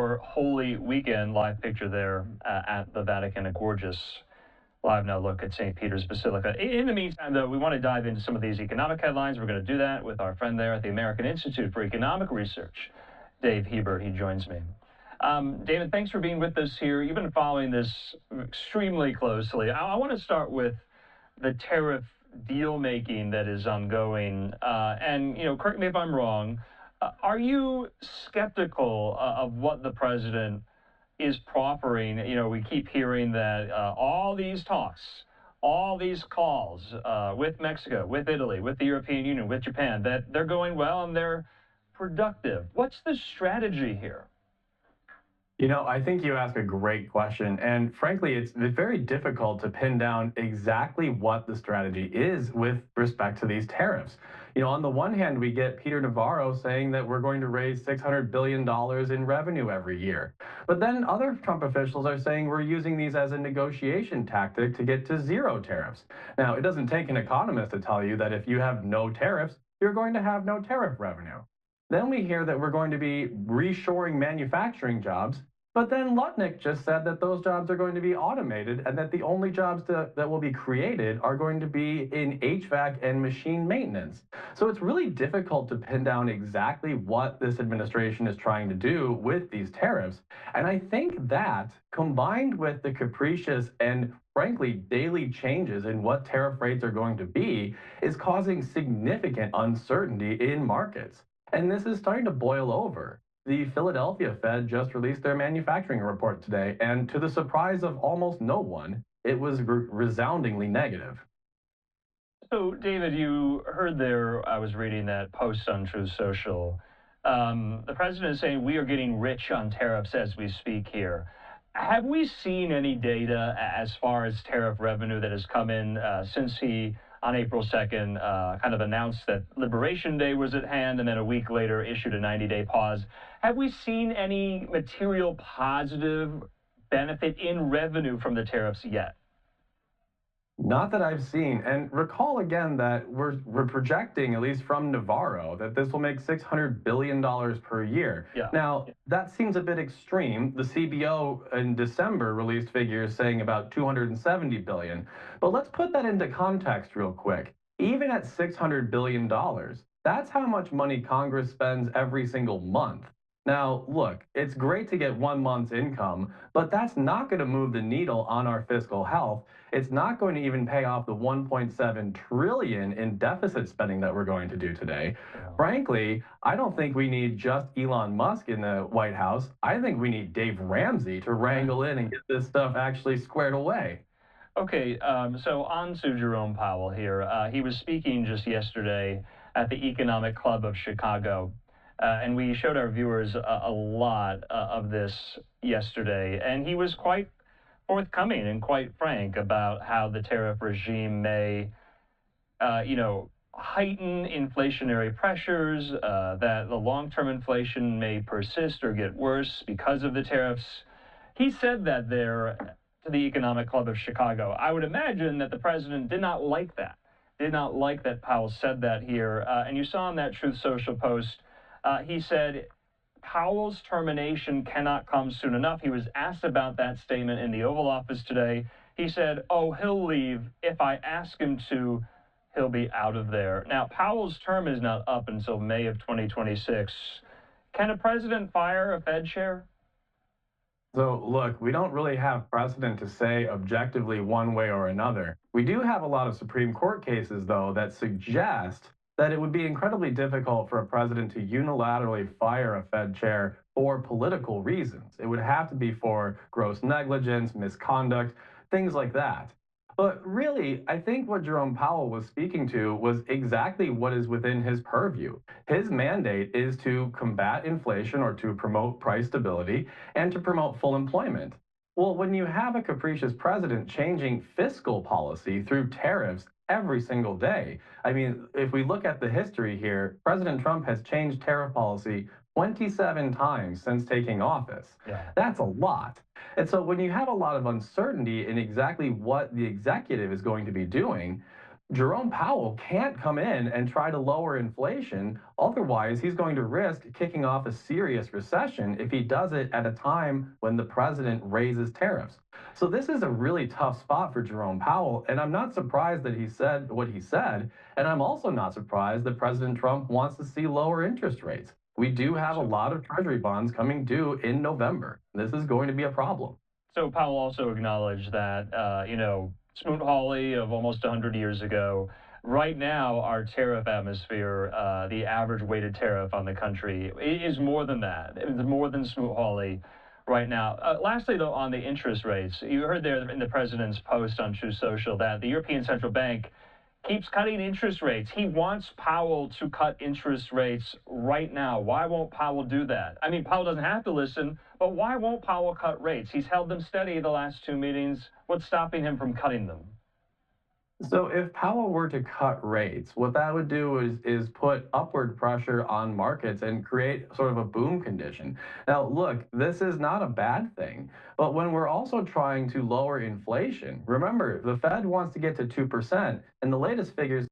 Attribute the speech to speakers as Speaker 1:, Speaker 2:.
Speaker 1: For Holy Weekend live picture there at the Vatican, a gorgeous live now look at St. Peter's Basilica. In the meantime, though, we want to dive into some of these economic headlines. We're going to do that with our friend there at the American Institute for Economic Research, Dave Hebert. He joins me. David, thanks for being with us here. You've been following this extremely closely. I want to start with the tariff deal making that is ongoing. Correct me if I'm wrong. Are you skeptical of what the president is proffering? We keep hearing that all these talks, all these calls with Mexico, with Italy, with the European Union, with Japan, that they're going well and they're productive. What's the strategy here?
Speaker 2: I think you ask a great question. And frankly, it's very difficult to pin down exactly what the strategy is with respect to these tariffs. On the one hand, we get Peter Navarro saying that we're going to raise $600 billion in revenue every year. But then other Trump officials are saying we're using these as a negotiation tactic to get to zero tariffs. Now, it doesn't take an economist to tell you that if you have no tariffs, you're going to have no tariff revenue. Then we hear that we're going to be reshoring manufacturing jobs. But then Lutnick just said that those jobs are going to be automated and that the only jobs that will be created are going to be in HVAC and machine maintenance. So it's really difficult to pin down exactly what this administration is trying to do with these tariffs. And I think that, combined with the capricious and frankly daily changes in what tariff rates are going to be, is causing significant uncertainty in markets. And this is starting to boil over. The Philadelphia Fed just released their manufacturing report today, and to the surprise of almost no one, it was resoundingly negative.
Speaker 1: So, David, you heard there, I was reading that post on Truth Social. The president is saying we are getting rich on tariffs as we speak here. Have we seen any data as far as tariff revenue that has come in since he, on April 2nd, kind of announced that Liberation Day was at hand and then a week later issued a 90-day pause? Have we seen any material positive benefit in revenue from the tariffs yet?
Speaker 2: Not that I've seen. And recall again that we're projecting, at least from Navarro, that this will make $600 billion per year.
Speaker 1: Yeah.
Speaker 2: Now, that seems a bit extreme. The CBO in December released figures saying about $270 billion. But let's put that into context real quick. Even at $600 billion, that's how much money Congress spends every single month. Now, look, it's great to get 1 month's income, but that's not going to move the needle on our fiscal health. It's not going to even pay off the 1.7 trillion in deficit spending that we're going to do today.
Speaker 1: Yeah.
Speaker 2: Frankly, I don't think we need just Elon Musk in the White House. I think we need Dave Ramsey to wrangle in and get this stuff actually squared away.
Speaker 1: Okay, so on to Jerome Powell here. He was speaking just yesterday at the Economic Club of Chicago. And we showed our viewers a lot of this yesterday. And he was quite forthcoming and quite frank about how the tariff regime may, heighten inflationary pressures, that the long-term inflation may persist or get worse because of the tariffs. He said that there to the Economic Club of Chicago. I would imagine that the president did not like that, did not like that Powell said that here. And you saw in that Truth Social post, he said Powell's termination cannot come soon enough. He was asked about that statement in the Oval Office today. He said, oh, he'll leave. If I ask him to, he'll be out of there. Now, Powell's term is not up until May of 2026. Can a president fire a Fed chair?
Speaker 2: So, look, we don't really have precedent to say objectively one way or another. We do have a lot of Supreme Court cases, though, that suggest that it would be incredibly difficult for a president to unilaterally fire a Fed chair for political reasons. It would have to be for gross negligence, misconduct, things like that. But really, I think what Jerome Powell was speaking to was exactly what is within his purview. His mandate is to combat inflation or to promote price stability and to promote full employment. Well, when you have a capricious president changing fiscal policy through tariffs every single day, I mean, if we look at the history here, President Trump has changed tariff policy 27 times since taking office.
Speaker 1: Yeah.
Speaker 2: That's a lot. And so when you have a lot of uncertainty in exactly what the executive is going to be doing, Jerome Powell can't come in and try to lower inflation. Otherwise, he's going to risk kicking off a serious recession if he does it at a time when the president raises tariffs. So, this is a really tough spot for Jerome Powell. And I'm not surprised that he said what he said. And I'm also not surprised that President Trump wants to see lower interest rates. We do have a
Speaker 1: So,
Speaker 2: lot of treasury bonds coming due in November. This is going to be a problem.
Speaker 1: so Powell also acknowledged that, Smoot-Hawley of almost 100 years ago, right now, our tariff atmosphere, the average weighted tariff on the country is more than that. It's more than Smoot-Hawley right now. Lastly, though, on the interest rates, you heard there in the president's post on True Social that the European Central Bank keeps cutting interest rates. He wants Powell to cut interest rates right now. Why won't Powell do that? I mean, Powell doesn't have to listen, but why won't Powell cut rates? He's held them steady the last two meetings. What's stopping him from cutting them?
Speaker 2: So if Powell were to cut rates, what that would do is put upward pressure on markets and create sort of a boom condition. Now, look, this is not a bad thing, but when we're also trying to lower inflation, remember the Fed wants to get to 2%, and the latest figures